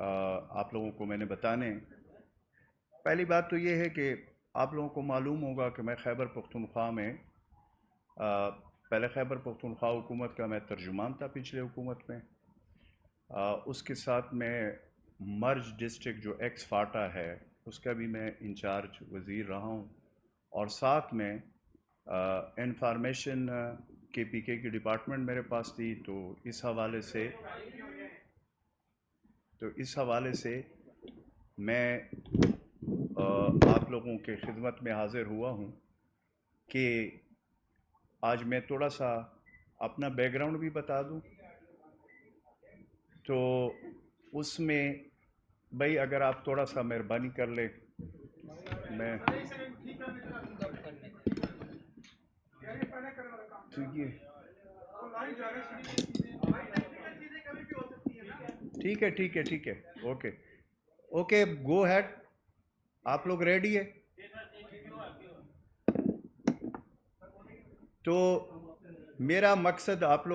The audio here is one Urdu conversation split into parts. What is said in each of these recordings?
آپ لوگوں کو میں نے بتانے ہیں۔ پہلی بات تو یہ ہے کہ آپ لوگوں کو معلوم ہوگا کہ میں خیبر پختونخوا میں پہلے خیبر پختونخوا حکومت کا میں ترجمان تھا پچھلے حکومت میں۔ اس کے ساتھ میں مرج ڈسٹرکٹ جو ایکس فاٹا ہے اس کا بھی میں انچارج وزیر رہا ہوں، اور ساتھ میں انفارمیشن کے پی کے کی ڈپارٹمنٹ میرے پاس تھی، تو اس حوالے سے میں آپ لوگوں کے خدمت میں حاضر ہوا ہوں کہ آج میں تھوڑا سا اپنا بیک گراؤنڈ بھی بتا دوں۔ تو اس میں بھائی اگر آپ تھوڑا سا مہربانی کر لیں، میں ٹھیک ہے اوکے گو ہیڈ، آپ لوگ ریڈی ہے؟ تو میرا مقصد آپ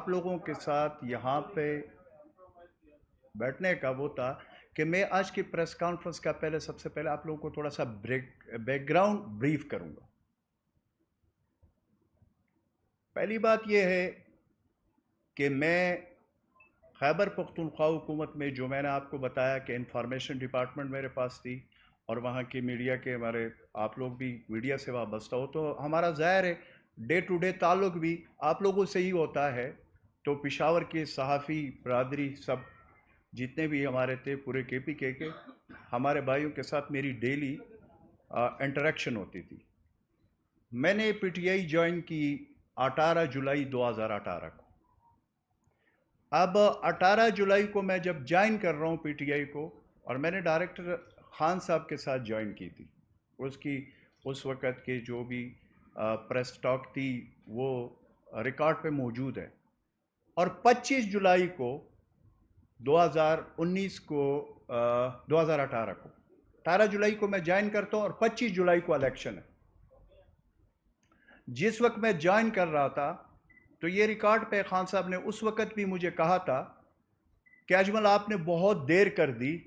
لوگوں کے ساتھ یہاں پہ بیٹھنے کا وہ تھا کہ میں آج کی پریس کانفرنس کا سب سے پہلے آپ لوگوں کو تھوڑا سا بیک گراؤنڈ بریف کروں گا۔ پہلی بات یہ ہے کہ میں خیبر پختونخوا حکومت میں جو میں نے آپ کو بتایا کہ انفارمیشن ڈپارٹمنٹ میرے پاس تھی، اور وہاں کی میڈیا کے آپ لوگ بھی میڈیا سے وابستہ ہو، تو ہمارا ظاہر ہے ڈے ٹو ڈے تعلق بھی آپ لوگوں سے ہی ہوتا ہے۔ تو پشاور کے صحافی برادری سب جتنے بھی ہمارے تھے پورے کے پی کے ہمارے بھائیوں کے ساتھ میری ڈیلی انٹریکشن ہوتی تھی۔ میں نے پی ٹی آئی جوائن کی 18 جولائی 2018 کو۔ اب 18 جولائی کو میں جب جوائن کر رہا ہوں پی ٹی آئی کو، اور میں نے ڈائریکٹر خان صاحب کے ساتھ جوائن کی تھی، اس وقت کے جو بھی پریس ٹاک تھی وہ ریکارڈ پہ موجود ہے، اور 25 جولائی کو 2018 کو 18 جولائی کو میں جوائن کرتا ہوں، اور 25 جولائی کو الیکشن ہے۔ جس وقت میں جوائن کر رہا تھا تو یہ ریکارڈ پہ خان صاحب نے اس وقت بھی مجھے کہا تھا کہ اجمل آپ نے بہت دیر کر دی،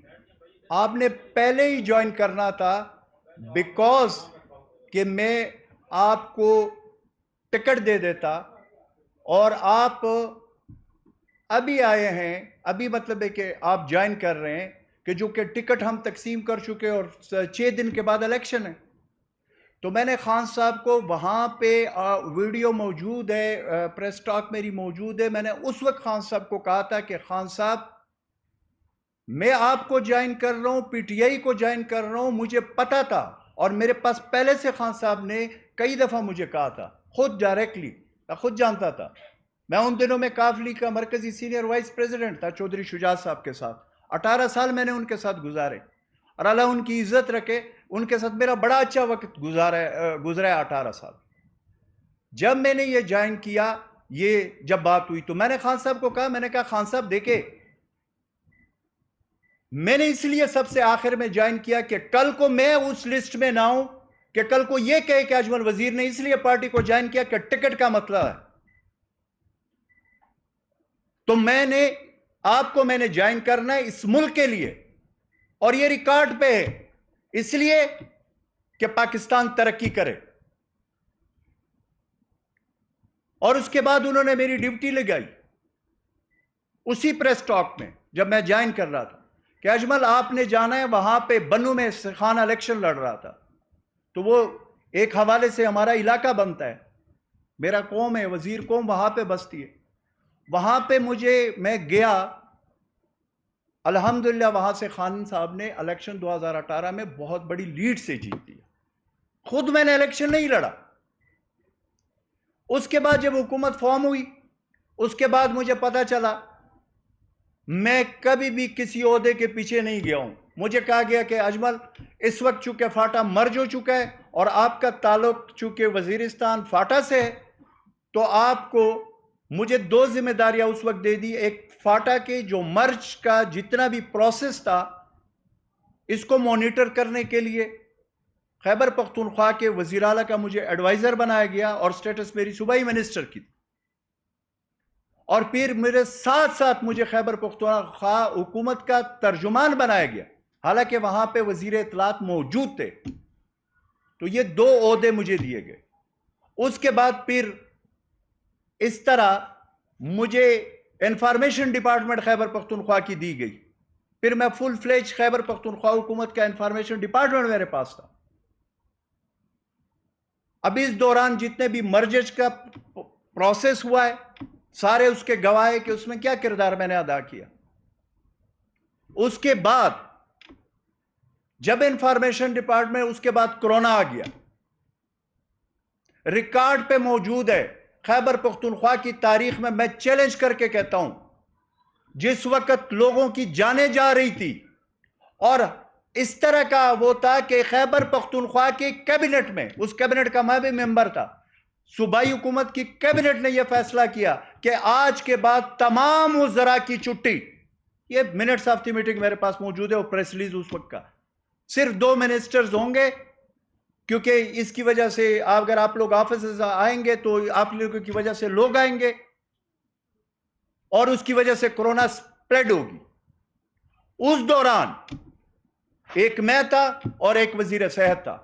آپ نے پہلے ہی جوائن کرنا تھا، بیکاز کہ میں آپ کو ٹکٹ دے دیتا، اور آپ ابھی آئے ہیں، ابھی مطلب ہے کہ آپ جوائن کر رہے ہیں کہ جو کہ ٹکٹ ہم تقسیم کر چکے، اور 6 دن کے بعد الیکشن ہے۔ تو میں نے خان صاحب کو وہاں پہ ویڈیو موجود ہے، پریس ٹاک میری موجود ہے، میں نے اس وقت خان صاحب کو کہا تھا کہ خان صاحب میں آپ کو جوائن کر رہا ہوں، پی ٹی آئی کو جوائن کر رہا ہوں، مجھے پتا تھا، اور میرے پاس پہلے سے خان صاحب نے کئی دفعہ مجھے کہا تھا، خود ڈائریکٹلی، میں خود جانتا تھا۔ میں ان دنوں میں کافلی کا مرکزی سینئر وائس پریزیڈنٹ تھا چودھری شجاعت صاحب کے ساتھ، 18 سال میں نے ان کے ساتھ گزارے، اور اللہ ان کی عزت رکھے، ان کے ساتھ میرا بڑا اچھا وقت گزرا ہے 18 سال۔ جب میں نے یہ جوائن کیا، یہ جب بات ہوئی تو میں نے خان صاحب کو کہا، میں نے کہا خان صاحب دیکھیں، میں نے اس لیے سب سے آخر میں جوائن کیا کہ کل کو میں اس لسٹ میں نہ ہوں کہ کل کو یہ کہے کہ اجمل وزیر نے اس لیے پارٹی کو جوائن کیا کہ ٹکٹ کا مسئلہ ہے۔ تو آپ کو میں نے جوائن کرنا ہے اس ملک کے لیے، اور یہ ریکارڈ پہ ہے، اس لیے کہ پاکستان ترقی کرے۔ اور اس کے بعد انہوں نے میری ڈیوٹی لگائی اسی پریس ٹاک میں جب میں جوائن کر رہا تھا کہ اجمل آپ نے جانا ہے، وہاں پہ بنو میں خان الیکشن لڑ رہا تھا، تو وہ ایک حوالے سے ہمارا علاقہ بنتا ہے، میرا قوم ہے، وزیر قوم وہاں پہ بستی ہے۔ وہاں پہ میں گیا، الحمدللہ وہاں سے خان صاحب نے الیکشن 2018 میں بہت بڑی لیڈ سے جیت دیا، خود میں نے الیکشن نہیں لڑا۔ اس کے بعد جب حکومت فارم ہوئی، اس کے بعد مجھے پتا چلا، میں کبھی بھی کسی عہدے کے پیچھے نہیں گیا ہوں۔ مجھے کہا گیا کہ اجمل اس وقت چونکہ فاٹا مرج ہو چکا ہے، اور آپ کا تعلق چونکہ وزیرستان فاٹا سے ہے، تو آپ کو مجھے 2 ذمہ داریاں اس وقت دے دی، ایک فاٹا کے جو مرج کا جتنا بھی پروسیس تھا اس کو مانیٹر کرنے کے لیے خیبر پختونخوا کے وزیر اعلیٰ کا مجھے ایڈوائزر بنایا گیا، اور سٹیٹس میری صوبائی منسٹر کی تھی۔ اور پھر میرے ساتھ ساتھ مجھے خیبر پختونخوا حکومت کا ترجمان بنایا گیا، حالانکہ وہاں پہ وزیر اطلاعات موجود تھے۔ تو یہ 2 عہدے مجھے دیے گئے۔ اس کے بعد پھر اس طرح مجھے انفارمیشن ڈپارٹمنٹ خیبر پختونخوا کی دی گئی، پھر میں فل فلیج خیبر پختونخوا حکومت کا انفارمیشن ڈپارٹمنٹ میرے پاس تھا۔ اب اس دوران جتنے بھی مرجج کا پروسیس ہوا ہے، سارے اس کے گواہ ہیں کہ اس میں کیا کردار میں نے ادا کیا۔ اس کے بعد جب انفارمیشن ڈپارٹمنٹ، اس کے بعد کرونا آ گیا، ریکارڈ پہ موجود ہے خیبر پختونخوا کی تاریخ میں چیلنج کر کے کہتا ہوں، جس وقت لوگوں کی جانیں جا رہی تھی اور اس طرح کا وہ تھا کہ خیبر پختونخوا کی کیبنٹ میں، اس کیبنٹ کا میں بھی ممبر تھا، صوبائی حکومت کی کیبنٹ نے یہ فیصلہ کیا کہ آج کے بعد تمام وزراء کی چھٹی۔ یہ منٹس آف دی میٹنگ میرے پاس موجود ہے، وہ پریس ریلیز اس وقت کا، صرف 2 منسٹرز ہوں گے، کیونکہ اس کی وجہ سے اگر آپ لوگ آفیسز آئیں گے تو آپ لوگوں کی وجہ سے لوگ آئیں گے اور اس کی وجہ سے کرونا سپریڈ ہوگی۔ اس دوران ایک میں تھا اور ایک وزیر صحت تھا۔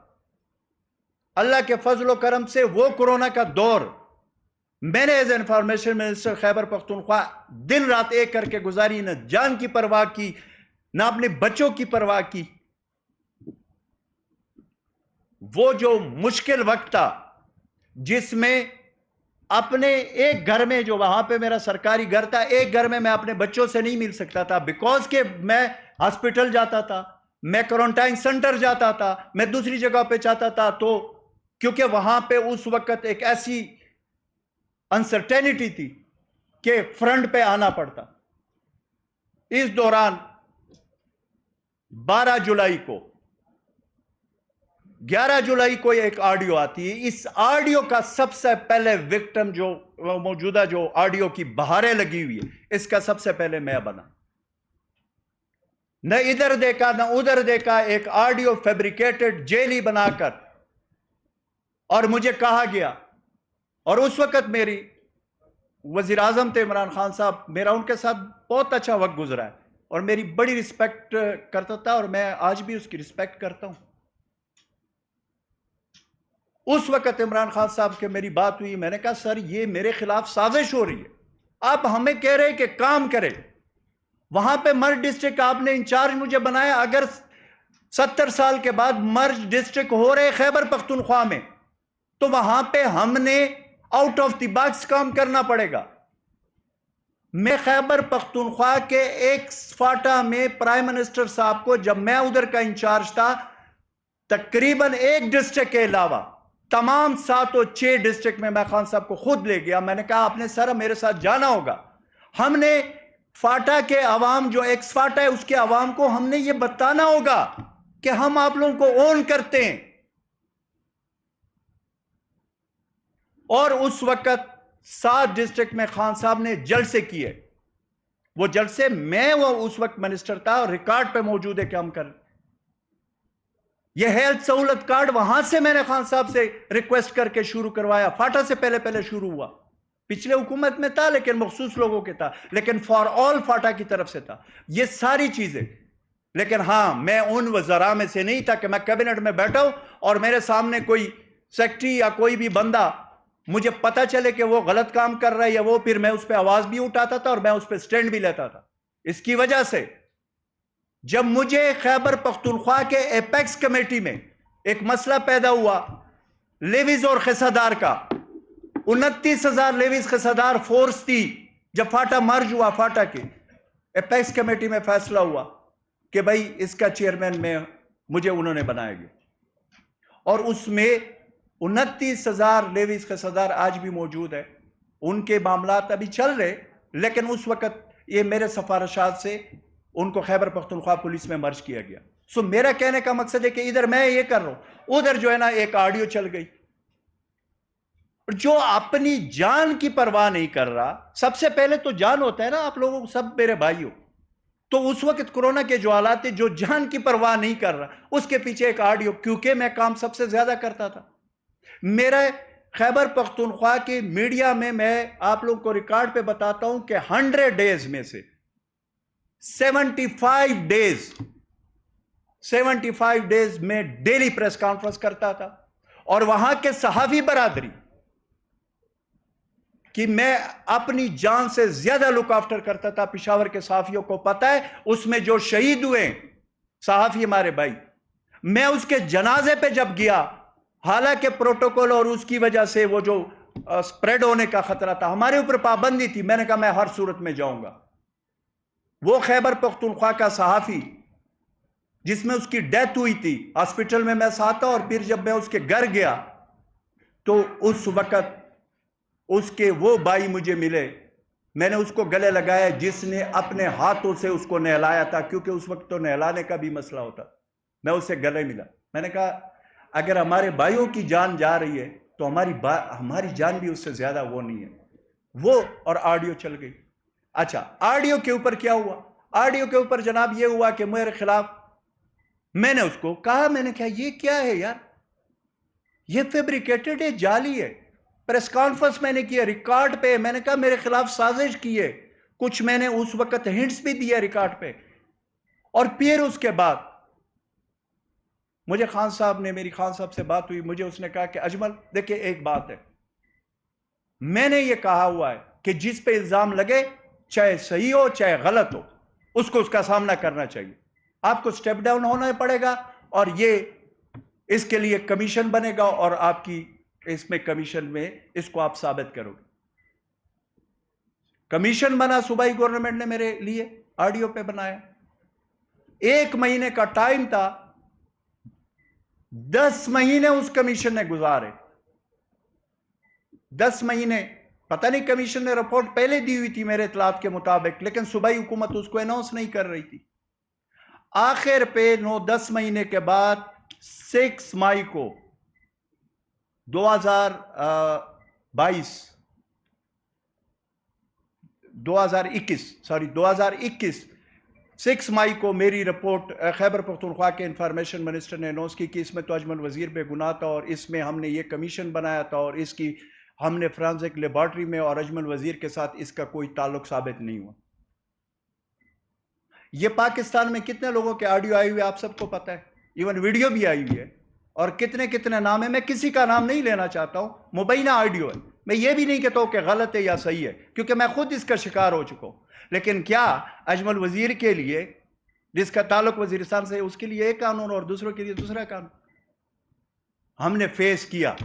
اللہ کے فضل و کرم سے وہ کرونا کا دور میں نے as information minister Khyber Pakhtunkhwa دن رات ایک کر کے گزاری، نہ جان کی پرواہ کی، نہ اپنے بچوں کی پرواہ کی۔ وہ جو مشکل وقت تھا جس میں اپنے ایک گھر میں، جو وہاں پہ میرا سرکاری گھر تھا، ایک گھر میں اپنے بچوں سے نہیں مل سکتا تھا، بیکاز کہ میں ہاسپٹل جاتا تھا، میں کوارنٹائن سینٹر جاتا تھا، میں دوسری جگہ پہ چاہتا تھا، تو کیونکہ وہاں پہ اس وقت ایک ایسی انسرٹینٹی تھی کہ فرنٹ پہ آنا پڑتا۔ اس دوران 12 جولائی کو 11 جولائی کو ایک آڈیو آتی ہے۔ اس آڈیو کا سب سے پہلے وکٹم، جو موجودہ جو آڈیو کی بہاریں لگی ہوئی ہے، اس کا سب سے پہلے میں بنا۔ نہ ادھر دیکھا نہ ادھر دیکھا، ایک آڈیو فیبریکیٹڈ جیلی بنا کر، اور مجھے کہا گیا، اور اس وقت میری وزیر اعظم تھے عمران خان صاحب، میرا ان کے ساتھ بہت اچھا وقت گزرا ہے اور میری بڑی رسپیکٹ کرتا تھا، اور میں آج بھی اس کی رسپیکٹ کرتا ہوں۔ اس وقت عمران خان صاحب کے میری بات ہوئی، میں نے کہا سر یہ میرے خلاف سازش ہو رہی ہے، آپ ہمیں کہہ رہے کہ کام کرے، وہاں پہ مرج ڈسٹرکٹ آپ نے انچارج مجھے بنایا، اگر 70 سال کے بعد مرج ڈسٹرکٹ ہو رہے خیبر پختونخوا میں، تو وہاں پہ ہم نے آؤٹ آف دی باکس کام کرنا پڑے گا۔ میں خیبر پختونخوا کے ایک فاٹا میں پرائم منسٹر صاحب کو، جب میں ادھر کا انچارج تھا، تقریباً ایک ڈسٹرکٹ کے علاوہ تمام 7 اور 6 ڈسٹرکٹ میں خان صاحب کو خود لے گیا۔ میں نے کہا آپ نے سر میرے ساتھ جانا ہوگا، ہم نے فاٹا کے عوام، جو ایکس فاٹا ہے اس کے عوام کو ہم نے یہ بتانا ہوگا کہ ہم آپ لوگوں کو اون کرتے ہیں۔ اور اس وقت 7 ڈسٹرکٹ میں خان صاحب نے جلسے کیے، وہ جلسے میں وہ اس وقت منسٹر تھا، اور ریکارڈ پہ موجود ہے کہ ہم کر یہ ہیلتھ سہولت کارڈ وہاں سے میں نے خان صاحب سے ریکویسٹ کر کے شروع کروایا۔ فاٹا سے پہلے شروع ہوا، پچھلے حکومت میں تھا لیکن مخصوص لوگوں کے تھا، لیکن فار آل فاٹا کی طرف سے تھا یہ ساری چیزیں۔ لیکن ہاں، میں ان وزراء میں سے نہیں تھا کہ میں کیبنٹ میں بیٹھا ہوں اور میرے سامنے کوئی سیکٹری یا کوئی بھی بندہ مجھے پتا چلے کہ وہ غلط کام کر رہا ہے یا وہ، پھر میں اس پہ آواز بھی اٹھاتا تھا اور میں اس پہ سٹینڈ بھی لیتا تھا۔ اس کی وجہ سے جب مجھے خیبر پختونخوا کے ایپیکس کمیٹی میں ایک مسئلہ پیدا ہوا لیویز اور خصادار کا، 29,000 لیویز خصادار فورس تھی جب فاٹا مرج ہوا، فاٹا کے ایپیکس کمیٹی میں فیصلہ ہوا کہ بھائی اس کا چیئرمین مجھے انہوں نے بنایا گیا، اور اس میں 29,000 لیویز خصادار آج بھی موجود ہے۔ ان کے معاملات ابھی چل رہے، لیکن اس وقت یہ میرے سفارشات سے ان کو خیبر پختونخوا پولیس میں مرج کیا گیا۔ سو میرا کہنے کا مقصد ہے کہ ادھر میں یہ کر رہا ہوں، ادھر جو ہے نا ایک آڈیو چل گئی، جو اپنی جان کی پرواہ نہیں کر رہا۔ سب سے پہلے تو جان ہوتا ہے نا، آپ لوگوں سب میرے بھائی ہو، تو اس وقت کرونا کے جو حالات تھے، جو جان کی پرواہ نہیں کر رہا، اس کے پیچھے ایک آڈیو، کیونکہ میں کام سب سے زیادہ کرتا تھا، میرا خیبر پختونخوا کے میڈیا میں آپ لوگ کو ریکارڈ پہ بتاتا ہوں کہ 100 ڈیز میں سے 75 ڈیز میں ڈیلی پریس کانفرنس کرتا تھا، اور وہاں کے صحافی برادری کہ میں اپنی جان سے زیادہ لک آفٹر کرتا تھا۔ پشاور کے صحافیوں کو پتا ہے اس میں جو شہید ہوئے صحافی ہمارے بھائی، میں اس کے جنازے پہ جب گیا، حالانکہ پروٹوکول اور اس کی وجہ سے وہ جو سپریڈ ہونے کا خطرہ تھا، ہمارے اوپر پابندی تھی، میں نے کہا میں ہر صورت میں جاؤں گا۔ وہ خیبر پختونخوا کا صحافی جس میں اس کی ڈیتھ ہوئی تھی، ہاسپٹل میں ساتھ تھا، اور پھر جب میں اس کے گھر گیا تو اس وقت اس کے وہ بھائی مجھے ملے، میں نے اس کو گلے لگایا جس نے اپنے ہاتھوں سے اس کو نہلایا تھا، کیونکہ اس وقت تو نہلانے کا بھی مسئلہ ہوتا۔ میں اس سے گلے ملا، میں نے کہا اگر ہمارے بھائیوں کی جان جا رہی ہے تو ہماری جان بھی اس سے زیادہ وہ نہیں ہے۔ وہ اور آڈیو چل گئی۔ اچھا، آڈیو کے اوپر کیا ہوا؟ آڈیو کے اوپر جناب یہ ہوا کہ میرے خلاف، میں نے اس کو کہا، میں نے کہا یہ کیا ہے یار، یہ فیبریکیٹڈ ہے، جعلی ہے۔ پریس کانفرنس میں نے کیا ریکارڈ پہ، میں نے کہا میرے خلاف سازش کی ہے، کچھ میں نے اس وقت ہنٹس بھی دیا ریکارڈ پہ۔ اور پھر اس کے بعد مجھے میری خان صاحب سے بات ہوئی، مجھے اس نے کہا کہ اجمل دیکھیں ایک بات ہے، میں نے یہ کہا ہوا ہے کہ جس پہ الزام لگے چاہے صحیح ہو چاہے غلط ہو، اس کو اس کا سامنا کرنا چاہیے، آپ کو سٹیپ ڈاؤن ہونا پڑے گا، اور یہ اس کے لیے کمیشن بنے گا، اور آپ کی اس میں کمیشن میں اس کو آپ ثابت کرو گے۔ کمیشن بنا، صوبائی گورنمنٹ نے میرے لیے آڈیو پہ بنایا، 1 مہینے کا ٹائم تھا، 10 مہینے اس کمیشن نے گزارے، 10 مہینے، پتہ نہیں کمیشن نے رپورٹ پہلے دی ہوئی تھی میرے اطلاعات کے مطابق، لیکن صوبائی حکومت اس کو اناؤنس نہیں کر رہی تھی۔ آخر پہ 9-10 مہینے کے بعد 6 مئی کو 2021 6 مئی کو میری رپورٹ خیبر پختونخوا کے انفارمیشن منسٹر نے اناؤنس کی کہ اس میں تو اجمل وزیر بے گناہ تھا، اور اس میں ہم نے یہ کمیشن بنایا تھا، اور اس کی ہم نے فرانزک لیبارٹری میں، اور اجمل وزیر کے ساتھ اس کا کوئی تعلق ثابت نہیں ہوا۔ یہ پاکستان میں کتنے لوگوں کے آڈیو آئی ہوئے آپ سب کو پتہ ہے، ایون ویڈیو بھی آئی ہوئی ہے، اور کتنے نام ہے، میں کسی کا نام نہیں لینا چاہتا ہوں، مبینہ آڈیو ہے، میں یہ بھی نہیں کہتا ہوں کہ غلط ہے یا صحیح ہے، کیونکہ میں خود اس کا شکار ہو چکا ہوں۔ لیکن کیا اجمل وزیر کے لیے جس کا تعلق وزیرستان سے، اس کے لیے ایک قانون اور دوسروں کے لیے دوسرا قانون ہم نے فیس کیا۔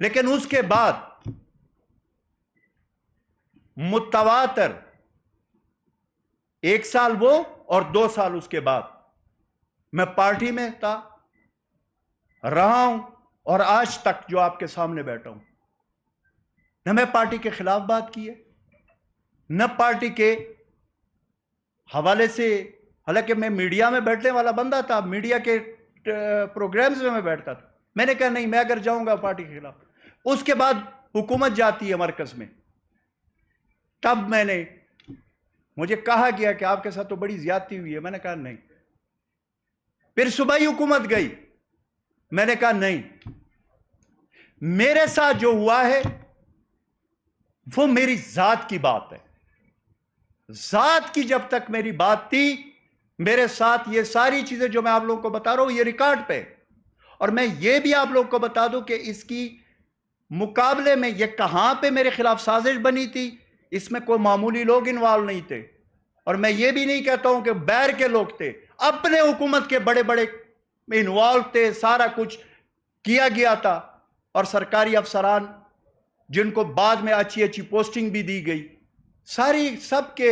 لیکن اس کے بعد متواتر 1 سال وہ اور 2 سال اس کے بعد میں پارٹی میں تھا، رہا ہوں، اور آج تک جو آپ کے سامنے بیٹھا ہوں، نہ میں پارٹی کے خلاف بات کی ہے، نہ پارٹی کے حوالے سے، حالانکہ میں میڈیا میں بیٹھنے والا بندہ تھا، میڈیا کے پروگرامز میں بیٹھتا تھا، میں نے کہا نہیں، میں اگر جاؤں گا پارٹی کے خلاف۔ اس کے بعد حکومت جاتی ہے مرکز میں، تب مجھے کہا گیا کہ آپ کے ساتھ تو بڑی زیادتی ہوئی ہے، میں نے کہا نہیں۔ پھر صوبائی حکومت گئی، میں نے کہا نہیں، میرے ساتھ جو ہوا ہے وہ میری ذات کی بات ہے، ذات کی جب تک میری بات تھی، میرے ساتھ یہ ساری چیزیں جو میں آپ لوگوں کو بتا رہا ہوں یہ ریکارڈ پہ، اور میں یہ بھی آپ لوگوں کو بتا دوں کہ اس کی مقابلے میں یہ کہاں پہ میرے خلاف سازش بنی تھی، اس میں کوئی معمولی لوگ انوالو نہیں تھے، اور میں یہ بھی نہیں کہتا ہوں کہ بیر کے لوگ تھے، اپنے حکومت کے بڑے بڑے انوالو تھے، سارا کچھ کیا گیا تھا، اور سرکاری افسران جن کو بعد میں اچھی پوسٹنگ بھی دی گئی، سب کے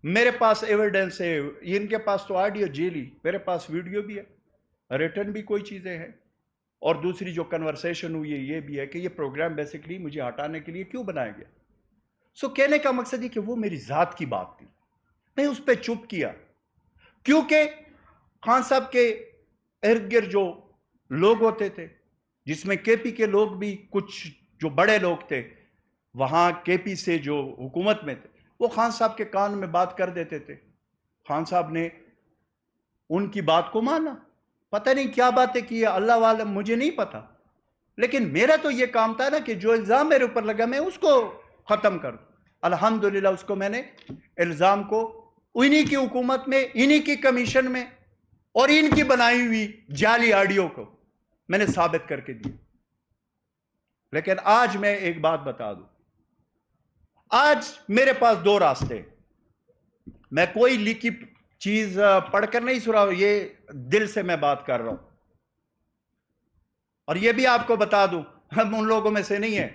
میرے پاس ایویڈنس ہے، ان کے پاس تو آڈیو جیلی، میرے پاس ویڈیو بھی ہے، ریٹن بھی کوئی چیزیں ہیں، اور دوسری جو کنورسیشن ہوئی ہے یہ بھی ہے کہ یہ پروگرام بیسیکلی مجھے ہٹانے کے لیے کیوں بنایا گیا۔ کہنے کا مقصد یہ کہ وہ میری ذات کی بات تھی، میں اس پہ چپ کیا، کیونکہ خان صاحب کے ارد گرد جو لوگ ہوتے تھے، جس میں کے پی کے لوگ بھی، کچھ جو بڑے لوگ تھے وہاں کے پی سے جو حکومت میں تھے، وہ خان صاحب کے کان میں بات کر دیتے تھے، خان صاحب نے ان کی بات کو مانا، پتہ نہیں کیا باتیں کی ہے، اللہ عالم، مجھے نہیں پتا، لیکن میرا تو یہ کام تھا نا کہ جو الزام میرے اوپر لگا میں اس کو ختم کر دوں. الحمدللہ اس کو میں نے الزام کو انہی کی حکومت میں، انہی کی کمیشن میں اور ان کی بنائی ہوئی جعلی آڈیو کو میں نے ثابت کر کے دی. لیکن آج میں ایک بات بتا دوں، آج میرے پاس دو راستے. میں کوئی لکھی چیز پڑھ کر نہیں سنا، یہ دل سے میں بات کر رہا ہوں. اور یہ بھی آپ کو بتا دوں، ہم ان لوگوں میں سے نہیں ہیں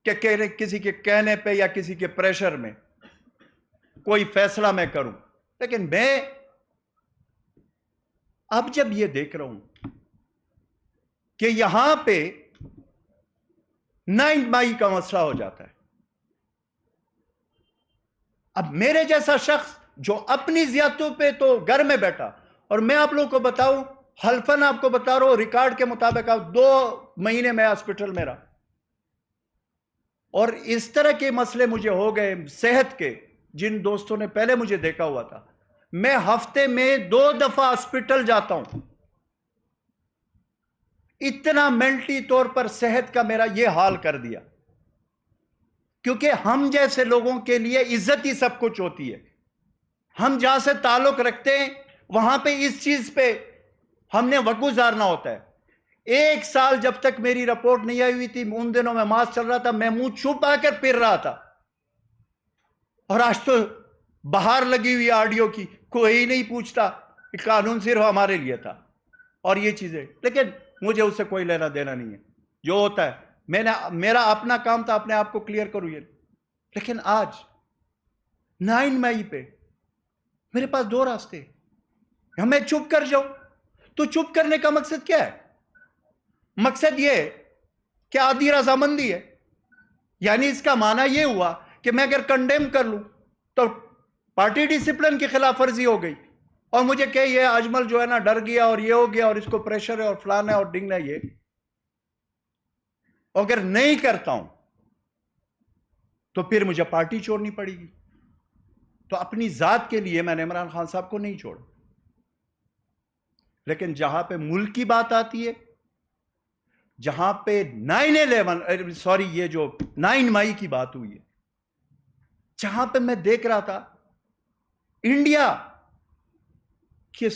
کہ کسی کے کہنے پہ یا کسی کے پریشر میں کوئی فیصلہ میں کروں. لیکن میں اب جب یہ دیکھ رہا ہوں کہ یہاں پہ 9 مئی کا مسئلہ ہو جاتا ہے، اب میرے جیسا شخص جو اپنی زیادتیوں پہ تو گھر میں بیٹھا، اور میں آپ لوگوں کو بتاؤں، حلفاً آپ کو بتا رہا ہوں، ریکارڈ کے مطابق 2 مہینے میں ہاسپٹل میں رہا، اور اس طرح کے مسئلے مجھے ہو گئے صحت کے. جن دوستوں نے پہلے مجھے دیکھا ہوا تھا، میں ہفتے میں 2 دفعہ ہاسپٹل جاتا ہوں. اتنا مینٹلی طور پر صحت کا میرا یہ حال کر دیا، کیونکہ ہم جیسے لوگوں کے لیے عزت ہی سب کچھ ہوتی ہے. ہم جہاں سے تعلق رکھتے ہیں وہاں پہ اس چیز پہ ہم نے وقت گزارنا ہوتا ہے. 1 سال جب تک میری رپورٹ نہیں آئی ہوئی تھی، ان دنوں میں ماسک چل رہا تھا، میں منہ چھپا کر پھر رہا تھا. اور آج تو باہر لگی ہوئی آڈیو کی کوئی نہیں پوچھتا، قانون صرف ہمارے لیے تھا اور یہ چیزیں. لیکن مجھے اس سے کوئی لینا دینا نہیں ہے، جو ہوتا ہے میرا اپنا کام تھا، اپنے آپ کو کلیئر کروں یہ. لیکن آج 9 مئی پہ میرے پاس 2 راستے. میں چپ کر جاؤں تو چپ کرنے کا مقصد کیا ہے؟ مقصد یہ ہے کہ آدھی رضامندی ہے. یعنی اس کا معنی یہ ہوا کہ میں اگر کنڈیم کر لوں تو پارٹی ڈسپلن کی خلاف ورزی ہو گئی، اور مجھے کہ یہ اجمل جو ہے نا ڈر گیا اور یہ ہو گیا اور اس کو پریشر ہے اور فلانا ہے اور ڈنگنا یہ. اگر نہیں کرتا ہوں تو پھر مجھے پارٹی چھوڑنی پڑے گی. تو اپنی ذات کے لیے میں نے عمران خان صاحب کو نہیں چھوڑا. لیکن جہاں پہ ملک کی بات آتی ہے، جہاں پہ 9 مئی کی بات ہوئی ہے، جہاں پہ میں دیکھ رہا تھا انڈیا کے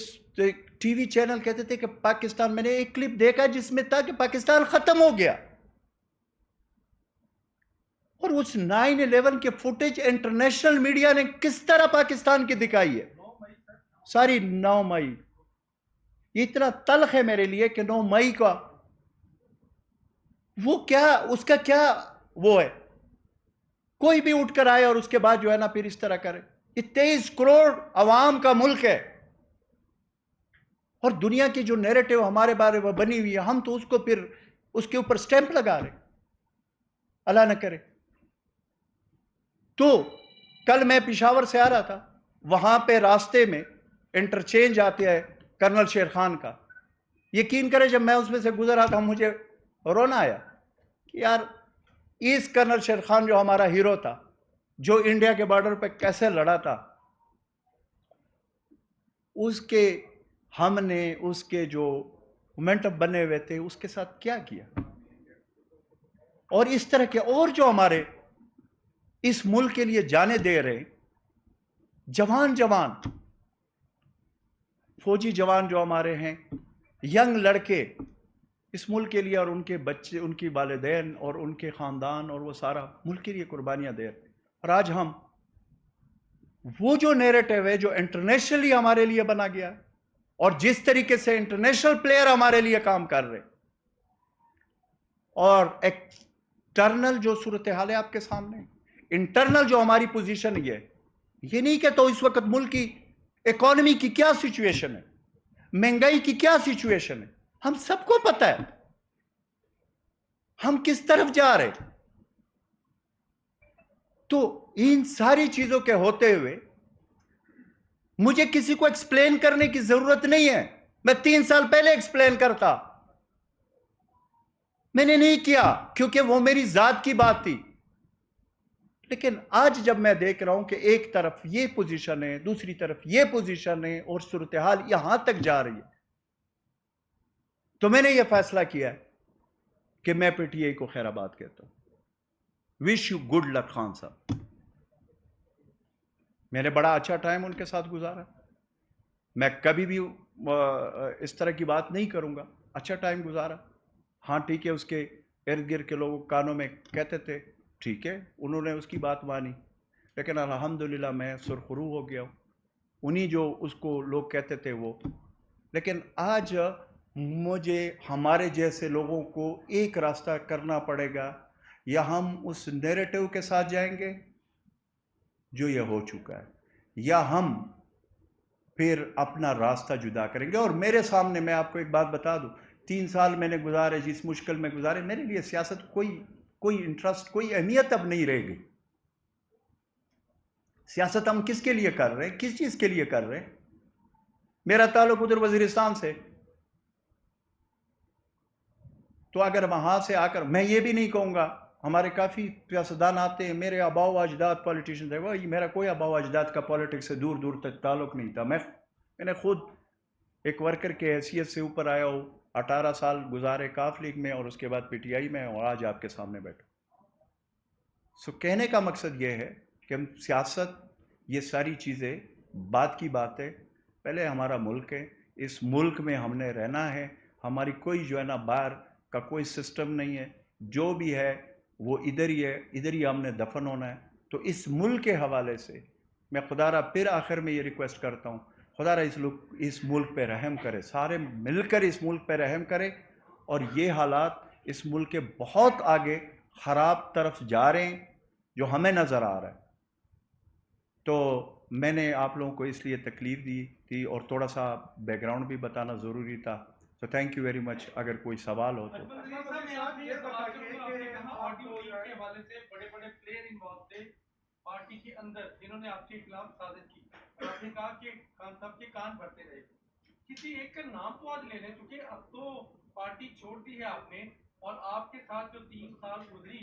ٹی وی چینل کہتے تھے کہ پاکستان، میں نے ایک کلپ دیکھا جس میں تھا کہ پاکستان ختم ہو گیا، اور اس 9/11 کے فوٹیج انٹرنیشنل میڈیا نے کس طرح پاکستان کی دکھائی ہے. ساری 9 مئی یہ اتنا تلخ ہے میرے لیے کہ 9 مئی کا وہ کیا، اس کا کیا وہ ہے. کوئی بھی اٹھ کر آئے اور اس کے بعد جو ہے نا پھر اس طرح کرے. یہ 23 کروڑ عوام کا ملک ہے، اور دنیا کی جو نیریٹو ہمارے بارے میں بنی ہوئی ہے، ہم تو اس کو پھر اس کے اوپر سٹیمپ لگا رہے. اللہ نہ کرے. تو کل میں پشاور سے آ رہا تھا، وہاں پہ راستے میں انٹرچینج آتے ہیں کرنل شیر خان کا. یقین کرے جب میں اس میں سے گزرا تھا مجھے رونا آیا کہ یار اس کرنل شیر خان جو ہمارا ہیرو تھا، جو انڈیا کے بارڈر پہ کیسے لڑا تھا، اس کے ہم نے اس کے جو مومنٹم بنے ہوئے تھے اس کے ساتھ کیا کیا. اور اس طرح کے اور جو ہمارے اس ملک کے لیے جانے دے رہے جوان فوجی جوان جو ہمارے ہیں، ینگ لڑکے اس ملک کے لیے، اور ان کے بچے، ان کی والدین اور ان کے خاندان اور وہ سارا ملک کے لیے قربانیاں دے رہے. اور آج ہم وہ جو نیریٹو ہے جو انٹرنیشنلی ہمارے لیے بنا گیا، اور جس طریقے سے انٹرنیشنل پلیئر ہمارے لیے کام کر رہے، اور ایکسٹرنل جو صورتحال ہے آپ کے سامنے، انٹرنل جو ہماری پوزیشن یہ نہیں کہ تو اس وقت ملک کی اکانومی کی کیا سچویشن ہے، مہنگائی کی کیا سچویشن ہے، ہم سب کو پتہ ہے ہم کس طرف جا رہے. تو ان ساری چیزوں کے ہوتے ہوئے مجھے کسی کو ایکسپلین کرنے کی ضرورت نہیں ہے. میں 3 سال پہلے ایکسپلین کرتا، میں نے نہیں کیا کیونکہ وہ میری ذات کی بات تھی. لیکن آج جب میں دیکھ رہا ہوں کہ ایک طرف یہ پوزیشن ہے، دوسری طرف یہ پوزیشن ہے، اور صورتحال یہاں تک جا رہی ہے، تو میں نے یہ فیصلہ کیا ہے کہ میں پی ٹی آئی کو خیر آباد کہتا ہوں. Wish you good luck Khan صاحب. میں نے بڑا اچھا ٹائم ان کے ساتھ گزارا. میں کبھی بھی اس طرح کی بات نہیں کروں گا. اچھا ٹائم گزارا. ہاں ٹھیک ہے، اس کے ارد گرد کے لوگ کانوں میں کہتے تھے، ٹھیک ہے، انہوں نے اس کی بات مانی، لیکن الحمدللہ میں سرخرو ہو گیا ہوں. انہی جو اس کو لوگ کہتے تھے وہ. لیکن آج مجھے ہمارے جیسے لوگوں کو ایک راستہ کرنا پڑے گا، یا ہم اس نیریٹو کے ساتھ جائیں گے جو یہ ہو چکا ہے، یا ہم پھر اپنا راستہ جدا کریں گے. اور میرے سامنے میں آپ کو ایک بات بتا دوں، 3 سال میں نے گزارے، جس مشکل میں گزارے، میرے لیے سیاست کوئی انٹرسٹ، کوئی اہمیت اب نہیں رہ گئی. سیاست ہم کس کے لیے کر رہے ہیں، کس چیز کے لیے کر رہے ہیں؟ میرا تعلق ادھر وزیرستان سے، تو اگر وہاں سے آ کر، میں یہ بھی نہیں کہوں گا، ہمارے کافی سیاستدان آتے ہیں، میرے آباء و اجداد پولیٹیشن تھے، وہی میرا کوئی آباء و اجداد کا پالیٹکس سے دور دور تک تعلق نہیں تھا. میں نے خود ایک ورکر کے حیثیت سے اوپر آیا ہوں، 18 سال گزارے کاف لیگ میں، اور اس کے بعد پی ٹی آئی میں، اور آج آپ کے سامنے بیٹھا. سو کہنے کا مقصد یہ ہے کہ ہم سیاست، یہ ساری چیزیں بات کی بات ہے. پہلے ہمارا ملک ہے، اس ملک میں ہم نے رہنا ہے. ہماری کوئی جو ہے نا باہر کا کوئی سسٹم نہیں ہے. جو بھی ہے وہ ادھر ہی ہے، ادھر ہی ہم نے دفن ہونا ہے. تو اس ملک کے حوالے سے میں خدا را پھر آخر میں یہ ریکویسٹ کرتا ہوں، خدا را اس ملک پہ رحم کرے، سارے مل کر اس ملک پہ رحم کرے. اور یہ حالات اس ملک کے بہت آگے خراب طرف جا رہے ہیں جو ہمیں نظر آ رہا ہے. تو میں نے آپ لوگوں کو اس لیے تکلیف دی تھی، اور تھوڑا سا بیک گراؤنڈ بھی بتانا ضروری تھا. تو تھینک یو ویری مچ. اگر کوئی سوال ہو تو. پارٹی کے اندر جنہوں نے آپ کے خلاف سازش کی، آپ نے کہا کہ خان صاحب کے کان بھرتے رہے. کسی ایک کا نام تو آج لے لیں، چونکہ اب تو پارٹی چھوڑ دی ہے آپ نے، اور آپ کے ساتھ جو 3 سال گزری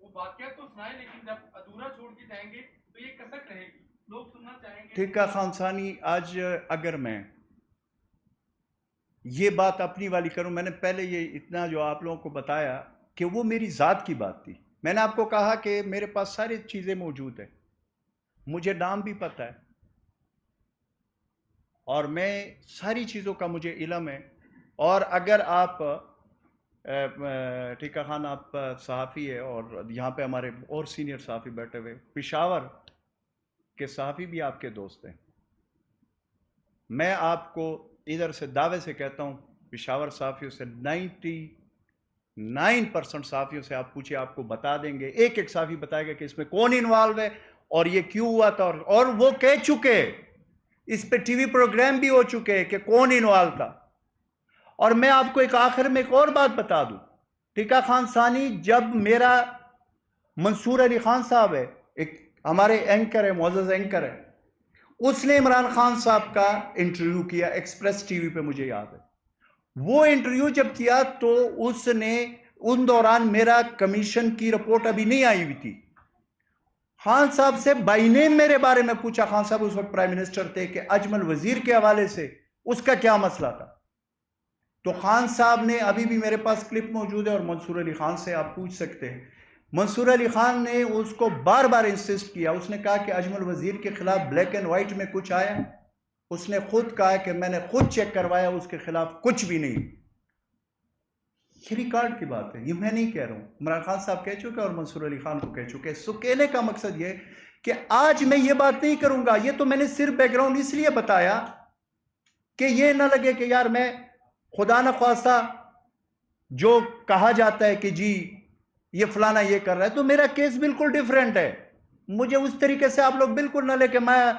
وہ واقعہ تو سنائیں، لیکن جب ادھورا چھوڑ کے جائیں گے تو یہ کسک رہے گی، لوگ سننا چاہیں گے. ٹھیکہ خان ثانی، آج اگر میں یہ بات اپنی والی کروں، میں نے پہلے یہ اتنا جو آپ لوگوں کو بتایا کہ وہ میری ذات کی بات تھی. میں نے آپ کو کہا کہ میرے پاس ساری چیزیں موجود ہیں، مجھے نام بھی پتہ ہے، اور میں ساری چیزوں کا مجھے علم ہے. اور اگر آپ ٹھیکہ خان، آپ صحافی ہے، اور یہاں پہ ہمارے اور سینئر صحافی بیٹھے ہوئے، پشاور کے صحافی بھی آپ کے دوست ہیں. میں آپ کو ادھر سے دعوے سے کہتا ہوں، پشاور صحافیوں سے 99% صحافیوں سے آپ پوچھیں، آپ کو بتا دیں گے، ایک ایک صحافی بتائے گا کہ اس میں کون انوالو ہے اور یہ کیوں ہوا تھا. اور وہ کہہ چکے، اس پہ ٹی وی پروگرام بھی ہو چکے کہ کون انوالو تھا. اور میں آپ کو ایک آخر میں ایک اور بات بتا دوں، ٹھیکہ خان ثانی، جب میرا منصور علی خان صاحب ہے، ایک ہمارے اینکر ہے، معزز اینکر ہے، اس نے عمران خان صاحب کا انٹرویو کیا ایکسپریس ٹی وی پہ، مجھے یاد ہے. وہ انٹرویو جب کیا تو اس نے ان دوران میرا کمیشن کی رپورٹ ابھی نہیں آئی ہوئی تھی. خان صاحب سے بائی نیم میرے بارے میں پوچھا. خان صاحب اس وقت پرائم منسٹر تھے، کہ اجمل وزیر کے حوالے سے اس کا کیا مسئلہ تھا. تو خان صاحب نے، ابھی بھی میرے پاس کلپ موجود ہے، اور منصور علی خان سے آپ پوچھ سکتے ہیں، منصور علی خان نے اس کو بار بار انسسٹ کیا. اس نے کہا کہ اجمل وزیر کے خلاف بلیک اینڈ وائٹ میں کچھ آیا. اس نے خود کہا کہ میں نے خود چیک کروایا، اس کے خلاف کچھ بھی نہیں. یہ ریکارڈ کی بات ہے، یہ میں نہیں کہہ رہا ہوں، عمران خان صاحب کہہ چکے اور منصور علی خان کو کہہ چکے. سو کہنے کا مقصد یہ کہ آج میں یہ بات نہیں کروں گا. یہ تو میں نے صرف بیک گراؤنڈ اس لیے بتایا کہ یہ نہ لگے کہ یار میں خدا نخواستہ جو کہا جاتا ہے کہ جی یہ فلانا یہ کر رہا ہے، تو میرا کیس بالکل ڈیفرنٹ ہے. مجھے اس طریقے سے آپ لوگ بالکل نہ لے کہ میں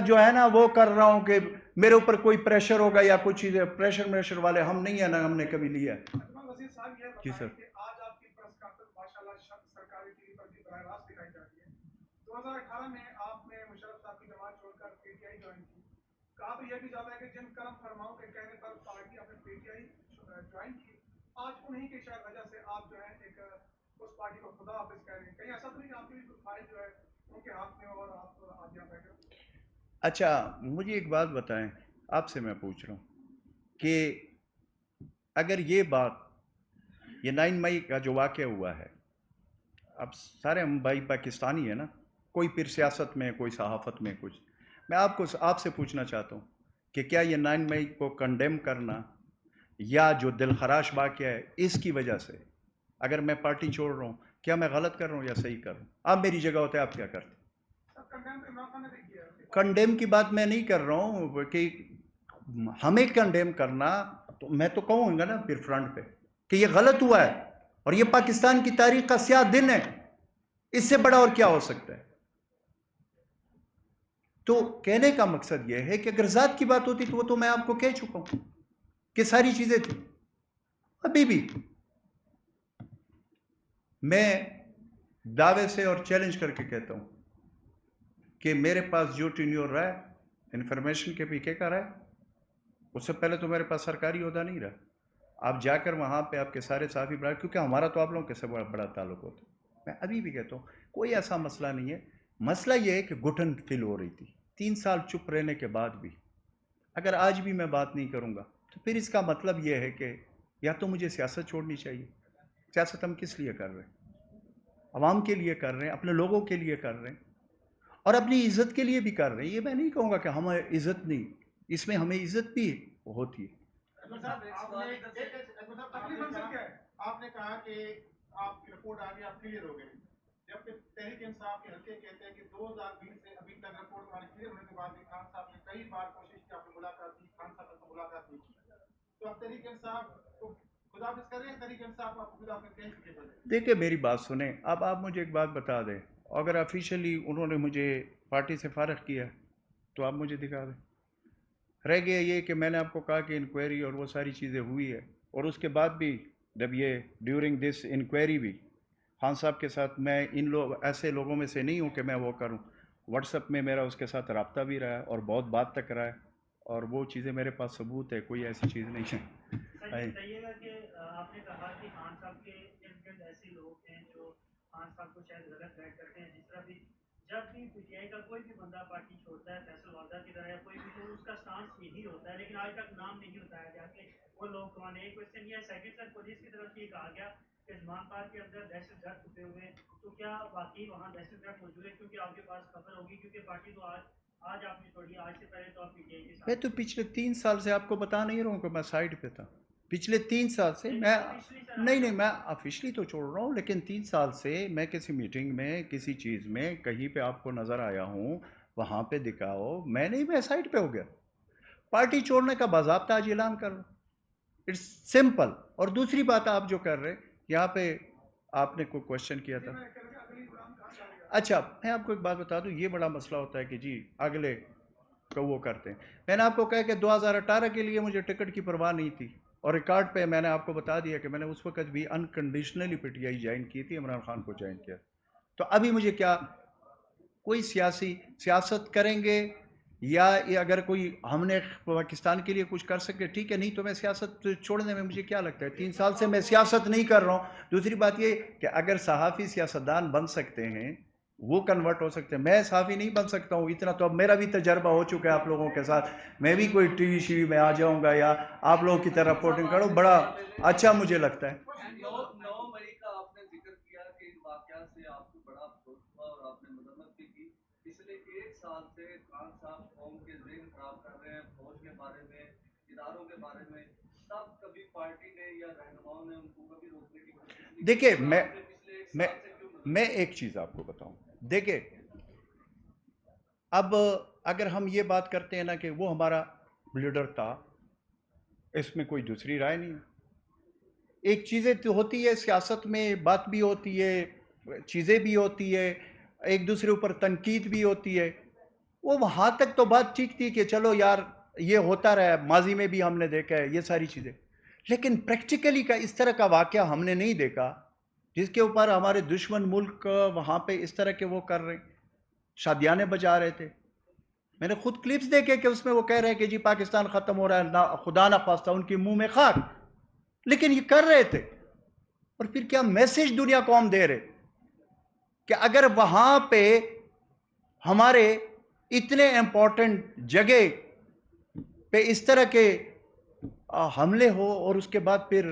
جو ہے نا وہ کر رہا ہوں کہ میرے اوپر کوئی پریشر ہوگا یا کچھ چیزیں. پریشر والے ہم نہیں ہیں، نہ ہم نے کبھی لیا. جی سر. آج آپ کی پریس کانفرنس ماشاءاللہ سرکاری ٹی وی پر بھی براہ راست دکھائی جاتی ہے. 2018 میں آپ نے مشرف صاحب کی جماعت چھوڑ کر پی ٹی آئی جوائن کی. کہا تو یہ بھی جاتا ہے کہ جن کرم فرماؤں کے کہنے پر پارٹی اپنے پی ٹی آئی جوائن کی، آج انہی کی شاید وجہ سے آپ جو ہے ایک اس پارٹی کو خدا حافظ کہہ رہے ہیں. کہیں ایسا تو نہیں آپ کی فائل جو ہے ان کے ہاتھ میں اور آپ یہاں بیٹھے ہو؟ اچھا مجھے ایک بات بتائیں، آپ سے میں پوچھ رہا ہوں کہ اگر یہ بات یہ 9 مئی کا جو واقعہ ہوا ہے، اب سارے ہم بھائی پاکستانی ہیں نا، کوئی پھر سیاست میں، کوئی صحافت میں کچھ. میں آپ سے پوچھنا چاہتا ہوں کہ کیا یہ 9 مئی کو کنڈیم کرنا یا جو دل خراش واقعہ ہے اس کی وجہ سے اگر میں پارٹی چھوڑ رہا ہوں، کیا میں غلط کر رہا ہوں یا صحیح کر رہا ہوں؟ آپ میری جگہ ہوتے آپ کیا کرتے؟ کنڈیم کی بات میں نہیں کر رہا ہوں کہ ہمیں کنڈیم کرنا، تو میں تو کہوں گا نا پھر فرنٹ پہ کہ یہ غلط ہوا ہے اور یہ پاکستان کی تاریخ کا سیاہ دن ہے، اس سے بڑا اور کیا ہو سکتا ہے؟ تو کہنے کا مقصد یہ ہے کہ اگر ذات کی بات ہوتی تو وہ تو میں آپ کو کہہ چکا ہوں کہ ساری چیزیں تھیں. ابھی بھی میں دعوے سے اور چیلنج کر کے کہتا ہوں کہ میرے پاس جو ٹینیور رہا ہے انفارمیشن کے پیچھے کا رہا ہے، اس سے پہلے تو میرے پاس سرکاری عہدہ نہیں رہا. آپ جا کر وہاں پہ آپ کے سارے صحافی برائے، کیونکہ ہمارا تو آپ لوگوں کے سے بڑا تعلق ہوتا ہے. میں ابھی بھی کہتا ہوں کوئی ایسا مسئلہ نہیں ہے. مسئلہ یہ ہے کہ گھٹن فیل ہو رہی تھی 3 سال چپ رہنے کے بعد بھی. اگر آج بھی میں بات نہیں کروں گا تو پھر اس کا مطلب یہ ہے کہ یا تو مجھے سیاست چھوڑنی چاہیے. سیاست ہم کس لیے کر رہے ہیں؟ عوام کے لیے کر رہے ہیں، اپنے لوگوں کے لیے کر رہے ہیں اور اپنی عزت کے لیے بھی کر رہے ہیں. یہ میں نہیں کہوں گا کہ ہمیں عزت نہیں، اس میں ہمیں عزت بھی ہوتی ہے. آپ نے کہا کہ آپ کی رپورٹ آگے آپ کلیئر ہو گئے، جبکہ تحریک انصاف کے حلقے کہتے ہیں کہ 2020 سے ابھی تک رپورٹ ہماری کلیئر ہونے کے بعد بھی خان صاحب نے کئی بار کوشش کی، آپ نے ملاقات کی، خان صاحب سے ملاقات نہیں کی. تو آپ تحریک انصاف کو خداحافظ کر رہے ہیں، تحریک انصاف آپ کو خداحافظ کہہ چکے ہیں؟ دیکھیں میری بات سنیں. اب آپ مجھے ایک بات بتا دیں، اگر آفیشلی انہوں نے مجھے پارٹی سے فارغ کیا تو آپ مجھے دکھا دیں. رہ گیا یہ کہ میں نے آپ کو کہا کہ انکوائری اور وہ ساری چیزیں ہوئی ہے، اور اس کے بعد بھی جب یہ ڈیورنگ دس انکوائری بھی خان صاحب کے ساتھ میں ایسے لوگوں میں سے نہیں ہوں کہ میں وہ کروں. واٹس ایپ میں میرا اس کے ساتھ رابطہ بھی رہا ہے اور بہت بات تک رہا ہے، اور وہ چیزیں میرے پاس ثبوت ہے، کوئی ایسی چیز نہیں ہے. بتائیے گا کہ آپ نے کہا کہ خان صاحب کے ارد گرد ایسے لوگ ہیں جو خان صاحب کو شاید غلط گائڈ کرتے ہیں. جس طرح بھی جب بھی پی ٹی آئی کا کوئی بھی بندہ پارٹی چھوڑتا ہے، فیصل وادہ کی طرح یا کوئی بھی، تو اس کا سٹانس یہی ہوتا ہے، لیکن آج تک نام نہیں بتایا گیا کہ وہ لوگ کون ہیں. ایک کوشچن یہ ہے، سیکنڈ سر پولیس کی طرف سے یہ کہا گیا کہ زمان پارک کے اندر دہشت گرد چھپے ہوئے ہیں. تو کیا واقعی وہاں دہشت گرد موجود ہے؟ کیونکہ آپ کے پاس خبر ہوگی، کیونکہ پارٹی تو آج آپ نے چھوڑی، آج سے پہلے تو آپ پی ٹی آئی کے ساتھ. میں تو پچھلے 3 سال سے آپ کو بتا نہیں رہا ہوں کہ میں سائڈ پہ تھا. پچھلے 3 سال سے میں نہیں میں آفیشلی تو چھوڑ رہا ہوں، لیکن 3 سال سے میں کسی میٹنگ میں، کسی چیز میں کہیں پہ آپ کو نظر آیا ہوں، وہاں پہ دکھاؤ. میں سائڈ پہ ہو گیا. پارٹی چھوڑنے کا باضابطہ آج اعلان کر رہا ہوں. It's simple. اور دوسری بات آپ جو کر رہے یہاں پہ، آپ نے کوئی کوشچن کیا تھا. اچھا میں آپ کو ایک بات بتا دوں، یہ بڑا مسئلہ ہوتا ہے کہ جی اگلے کو وہ کرتے ہیں. میں نے آپ کو کہا کہ 2018 کے لیے مجھے ٹکٹ کی پرواہ نہیں تھی، اور ریکارڈ پہ میں نے آپ کو بتا دیا کہ میں نے اس وقت بھی unconditionally P T I join کی تھی، عمران خان کو جوائن کیا. تو ابھی مجھے کیا کوئی سیاست کریں گے یا اگر کوئی ہم نے پاکستان کے لیے کچھ کر سکے ٹھیک ہے، نہیں تو میں سیاست چھوڑنے میں مجھے کیا لگتا ہے. 3 سال سے میں سیاست نہیں کر رہا ہوں. دوسری بات یہ کہ اگر صحافی سیاستدان بن سکتے ہیں، وہ کنورٹ ہو سکتے ہیں، میں صحافی نہیں بن سکتا ہوں. اتنا تو اب میرا بھی تجربہ ہو چکا ہے آپ لوگوں کے ساتھ. میں بھی کوئی ٹی وی شی وی میں آ جاؤں گا یا آپ لوگوں کی طرح رپورٹنگ کروں، بڑا اچھا مجھے لگتا ہے. 9 مئی کا آپ نے ذکر کیا کہ ان واقعات سے آپ کو بڑا افسوس ہوا اور آپ نے مذمت بھی کی. پچھلے 1 سال سے خان صاحب قوم کے ذہن خراب کر رہے ہیں، فوج کے بارے میں، اداروں کے بارے میں. تب کبھی پارٹی نے یا رہنماؤں نے ان کو کبھی روکنے کی کوشش نہیں کی؟ دیکھیں میں ایک چیز آپ کو بتاؤں. دیکھیں اب اگر ہم یہ بات کرتے ہیں نا کہ وہ ہمارا لیڈر تھا، اس میں کوئی دوسری رائے نہیں ہے. ایک چیزیں تو ہوتی ہے سیاست میں، بات بھی ہوتی ہے، چیزیں بھی ہوتی ہے، ایک دوسرے اوپر تنقید بھی ہوتی ہے. وہ وہاں تک تو بات ٹھیک تھی کہ چلو یار یہ ہوتا رہا ہے، ماضی میں بھی ہم نے دیکھا ہے یہ ساری چیزیں. لیکن پریکٹیکلی کا اس طرح کا واقعہ ہم نے نہیں دیکھا جس کے اوپر ہمارے دشمن ملک وہاں پہ اس طرح کے وہ کر رہے ہیں، شادیانے بجا رہے تھے. میں نے خود کلپس دیکھے کہ اس میں وہ کہہ رہے ہیں کہ جی پاکستان ختم ہو رہا ہے، خدا نہ خواستہ ان کی منہ میں خاک، لیکن یہ کر رہے تھے. اور پھر کیا میسج دنیا کو ہم دے رہے کہ اگر وہاں پہ ہمارے اتنے امپورٹنٹ جگہ پہ اس طرح کے حملے ہو اور اس کے بعد پھر